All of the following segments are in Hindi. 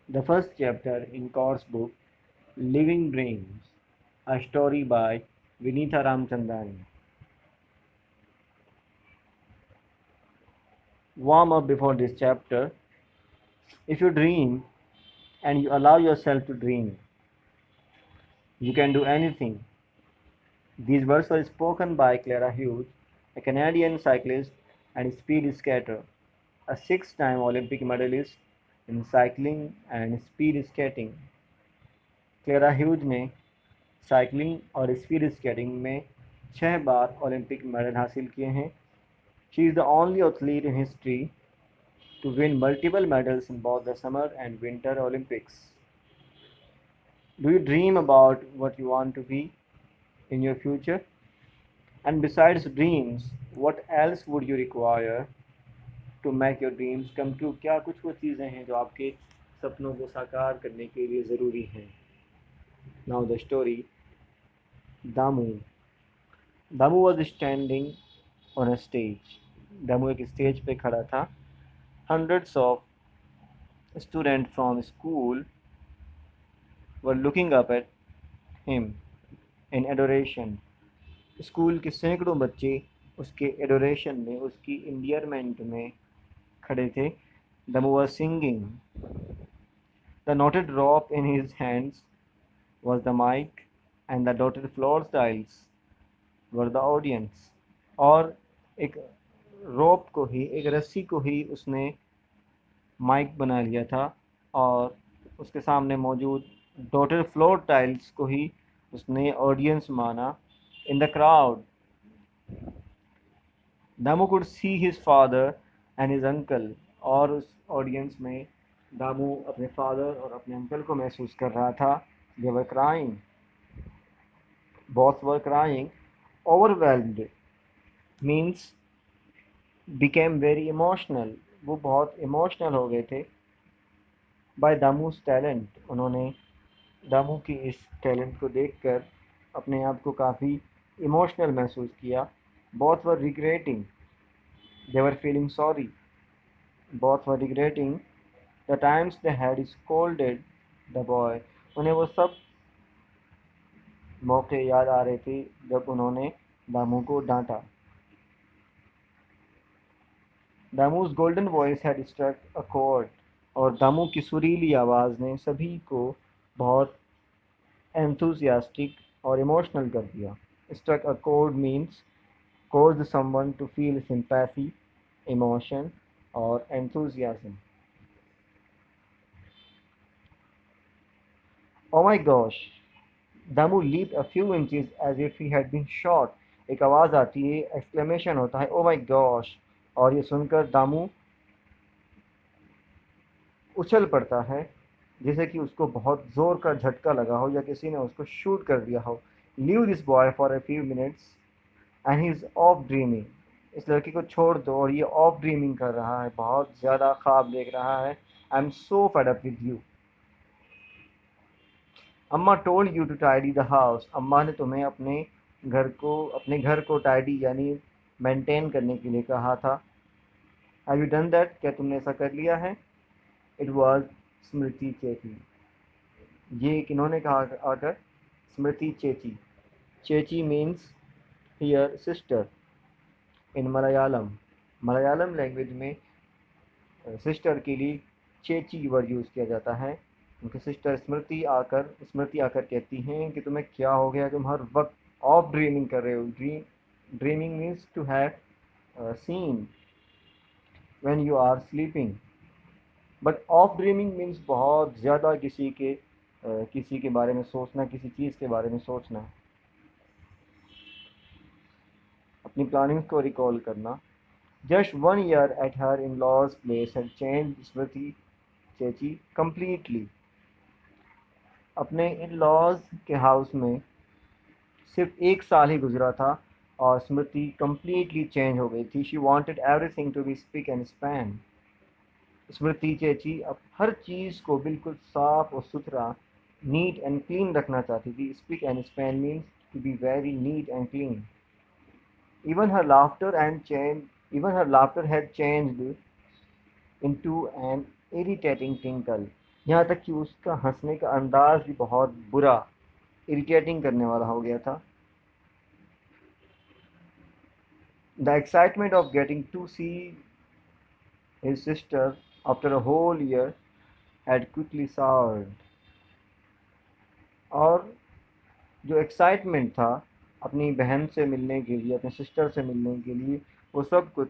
The first chapter in course book Living Dreams, a story by Vinitha Ramchandani. Warm up before this chapter. If you dream and you allow yourself to dream, you can do anything. These words were spoken by Clara Hughes, a Canadian cyclist and speed skater, a six-time Olympic medalist in cycling and speed skating. Clara huge ने साइकिलिंग और स्पीड स्केटिंग में 6 बार ओलंपिक मेडल हासिल किए हैं. She is the only athlete in history to win multiple medals in both the Summer and Winter Olympics. Do you dream about what you want to be in your future? And besides dreams, what else would you require to make your dreams come true? क्या कुछ वो चीज़ें हैं जो आपके सपनों को साकार करने के लिए ज़रूरी हैं? Now the story. Damu. Damu was standing on a stage. Damu एक स्टेज पे खड़ा था. Hundreds of students from school were looking up at him in adoration. School के सैकड़ों बच्चे उसके एडोरेशन में, उसकी इंडियरमेंट में खड़े थे. Damu was singing. The knotted rope in his hands was the mic and the dotted floor tiles were the audience. और एक रोप को ही, एक रस्सी को ही उसने माइक बना लिया था और उसके सामने मौजूद डॉटेड फ्लोर टाइल्स को ही उसने ऑडियंस माना. In the crowd, Damu could see his father and his uncle. और उस ऑडियंस में दामू अपने फादर और अपने अंकल को महसूस कर रहा था. They were crying. Both were crying. Overwhelmed means became very emotional. वो बहुत इमोशनल हो गए थे. By दामू's talent. उन्होंने दामू की इस टैलेंट को देखकर अपने आप को काफ़ी इमोशनल महसूस किया. Both were regretting. They were feeling sorry. Both were regretting the times they had scolded the boy. उन्हें वो सब मौके याद आ रहे थे जब उन्होंने दामू को डांटा. दामू's golden voice had struck a chord. और दामू की सुरीली आवाज़ ने सभी को बहुत enthusiastic और इमोशनल कर दिया. Struck a chord means caused someone to feel sympathy, emotion or enthusiasm. Oh my gosh! Damu leaped a few inches as if he had been shot. एक आवाज़ आती है, एक्सक्लेमेशन होता है, oh my gosh! और ये सुनकर दामू उछल पड़ता है जैसे कि उसको बहुत ज़ोर का झटका लगा हो या किसी ने उसको शूट कर दिया हो. Leave this boy for a few minutes and he's off dreaming. इस लड़के को छोड़ दो और ये ऑफ ड्रीमिंग कर रहा है, बहुत ज़्यादा ख्वाब देख रहा है. I am so fed up with you. अम्मा told you to tidy the house. अम्मा ने तुम्हें अपने घर को टाइडी यानी मेंटेन करने के लिए कहा था. Have you done that? क्या तुमने ऐसा कर लिया है? इट वॉज स्मृति चेची. ये किन्होंने कहा आकर? स्मृति चेची. चेची means here sister in Malayalam. Malayalam language में सिस्टर के लिए चेची वर्ड यूज़ किया जाता है. उनकी सिस्टर स्मृति आकर कहती हैं कि तुम्हें क्या हो गया, तुम हर वक्त ऑफ ड्रीमिंग कर रहे हो. Dreaming means to have seen when you are sleeping. But of dreaming means बहुत ज़्यादा किसी के बारे में सोचना, किसी चीज़ के बारे में सोचना, अपनी प्लानिंग्स को रिकॉल करना. Just 1 year at her in-laws' place had changed Smriti Chechi completely. अपने इन-लॉज के हाउस में सिर्फ 1 साल ही गुजरा था और स्मृति कम्प्लीटली चेंज हो गई थी. She wanted everything to be spick and span. Smriti चेची अब हर चीज़ को बिल्कुल साफ और सुथरा, नीट एंड क्लीन रखना चाहती थी. Spick and span means to be very neat and clean. Even her even her laughter had changed into an irritating tinkle. यहाँ तक कि उसका हंसने का अंदाज भी बहुत बुरा, इरिटेटिंग करने वाला हो गया था। The excitement of getting to see his sister after a whole year had quickly soured। और जो एक्साइटमेंट था अपनी बहन से मिलने के लिए, अपने सिस्टर से मिलने के लिए, वो सब कुछ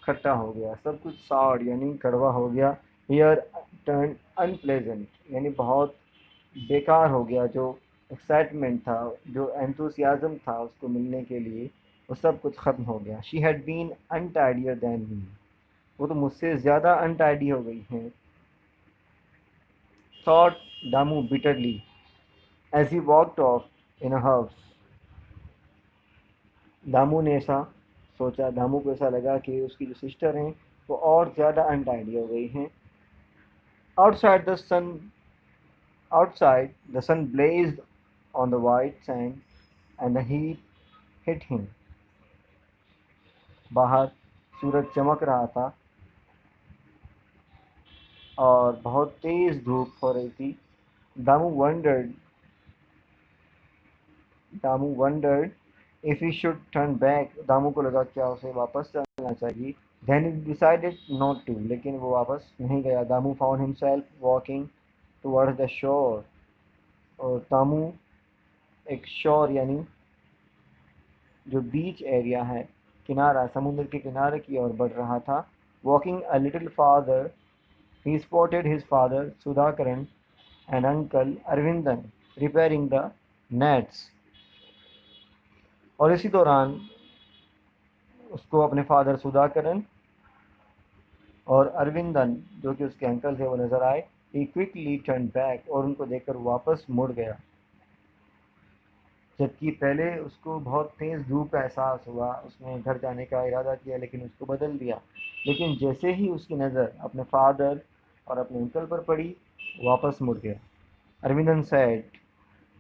खट्टा हो गया, सब कुछ साड़ यानी कड़वा हो गया। ईयर टर्न अनप्लेजेंट, यानी बहुत बेकार हो गया। जो एक्साइटमेंट था, जो एंथुसियाज्म था उसको मिलने के लिए, वो सब कुछ ख़त्म हो गया। She had been untidier than me, वो तो मुझसे ज़्यादा अनटाइडी हो गई हैं। Thought Damu bitterly as he walked off in a huff. Damu ने ऐसा सोचा, दामू को ऐसा लगा कि उसकी जो सिस्टर हैं वो और ज़्यादा अनटाइडी हो गई हैं। Outside the sun Outside, the sun blazed on the white sand and the heat hit him. बाहर सूरज चमक रहा था और बहुत तेज धूप हो रही थी। Damu wondered Damu wondered if he should turn back। Damu को लगा क्या उसे वापस चलना चाहिए। Then he decided not to, लेकिन वो वापस नहीं गया। Damu found himself walking towards the shore। और दामू एक शोर यानी जो बीच एरिया है, किनारा, समुद्र के किनारे की ओर बढ़ रहा था। Walking a little father he spotted his father Sudhakaran and uncle Aravindan repairing the nets. और इसी दौरान उसको अपने फादर सुधाकरन और अरविंदन जो कि उसके अंकल थे वो नज़र आए। ही क्विकली टर्न बैक, और उनको देखकर वापस मुड़ गया। जबकि पहले उसको बहुत तेज़ धूप का एहसास हुआ, उसने घर जाने का इरादा किया लेकिन उसको बदल दिया। लेकिन जैसे ही उसकी नज़र अपने फादर और अपने अंकल पर पड़ी, वापस मुड़ गया। Aravindan said,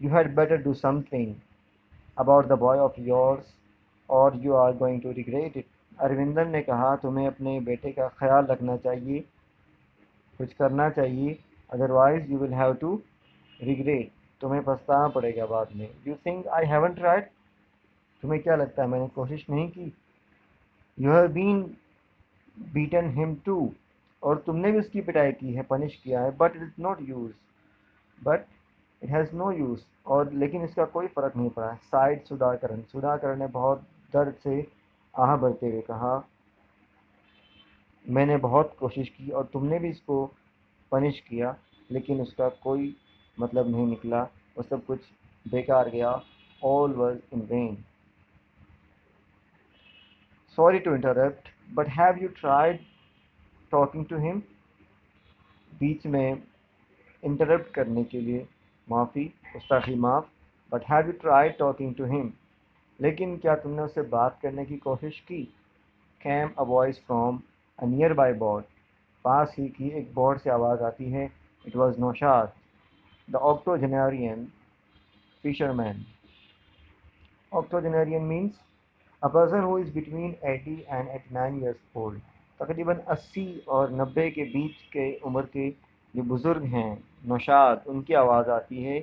you had better do something about the boy of yours or you are going to regret it. Aravindan ने कहा, तुम्हें अपने बेटे का ख्याल रखना चाहिए, कुछ करना चाहिए, otherwise you will have to regret, तुम्हें पछताना पड़ेगा बाद में। You think I haven't tried, तुम्हें क्या लगता है मैंने कोशिश नहीं की। You have been beaten him too, और तुमने भी उसकी पिटाई की है, पनिश किया है। But it not use but it has no use, और लेकिन इसका कोई फ़र्क नहीं पड़ा। साइड सुधाकरन, सुधाकरन ने बहुत दर्द से आह भरते हुए कहा, मैंने बहुत कोशिश की और तुमने भी इसको पनिश किया, लेकिन उसका कोई मतलब नहीं निकला, वो सब कुछ बेकार गया। All was in vain. Sorry to interrupt, but have you tried talking to him. बीच में इंटरप्ट करने के लिए माफ़ी, गुस्ताखी माफ़। But have you tried talking to him, लेकिन क्या तुमने उससे बात करने की कोशिश की। Came a voice from a nearby board, पास ही की एक बोर्ड से आवाज़ आती है। It was Naushad, the octogenarian fisherman. Octogenarian means a person who is between 80 and 89 years old. तकरीबन 80 और 90 के बीच के उम्र के जो बुज़ुर्ग हैं, नौशाद, उनकी आवाज़ आती है।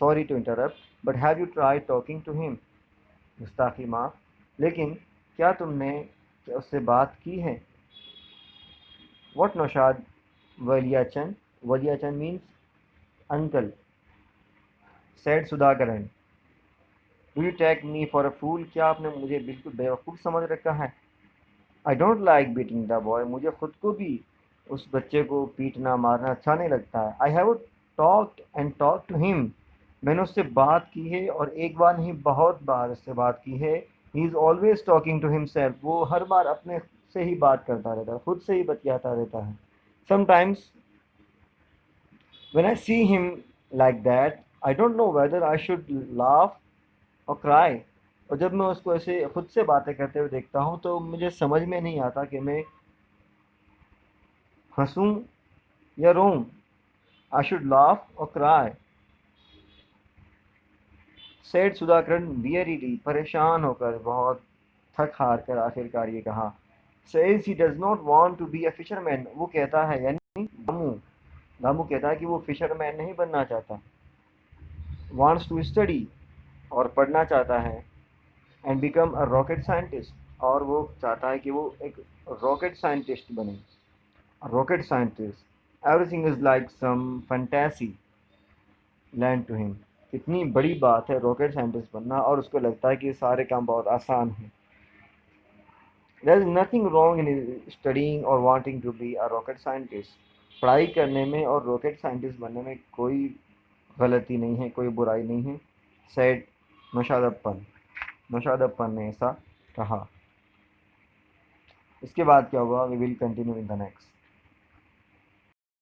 Sorry to interrupt, but have you try talking to him. गुस्ताखी माफ़, लेकिन क्या तुमने उससे बात की है। What Naushad Valiyachan, Valiyachan means uncle. Said Sudhakaran, do you take me for a fool, क्या आपने मुझे बिल्कुल बेवकूफ़ समझ रखा है। I don't like beating the boy, मुझे खुद को भी उस बच्चे को पीटना मारना अच्छा नहीं लगता है। I have talked and talk to him, मैंने उससे बात की है और एक बार नहीं बहुत बार उससे बात की है। He is always talking to himself, वो हर बार अपने से ही बात करता रहता है, खुद से ही बतियाता रहता है। Sometimes when I see him like that I don't know whether I should laugh और क्राई। और जब मैं उसको ऐसे खुद से बातें करते हुए देखता हूँ तो मुझे समझ में नहीं आता कि मैं हंसूं या रोऊं। आई शुड लाफ और क्राई, सेड सुधाकरण वियरीली, परेशान होकर, बहुत थक हार कर आखिरकार ये कहा। Says he does not want to be a fisherman, वो कहता है यानी दामू, दामू कहता है कि वो फिशरमैन नहीं बनना चाहता, वांट्स टू स्टडी, और पढ़ना चाहता है, and become a rocket scientist, और वो चाहता है कि वो एक रॉकेट साइंटिस्ट बने, rocket scientist. Everything is like some fantasy land to him. कितनी बड़ी बात है रॉकेट साइंटिस्ट बनना, और उसको लगता है कि ये सारे काम बहुत आसान हैं। There is nothing wrong in studying और wanting to be a rocket scientist. पढ़ाई करने में और रॉकेट साइंटिस्ट बनने में कोई गलती नहीं है, कोई बुराई नहीं है, सेड नौशादप्पन। नौशादप्पन ने ऐसा कहा। इसके बाद क्या हुआ, we will continue in the next.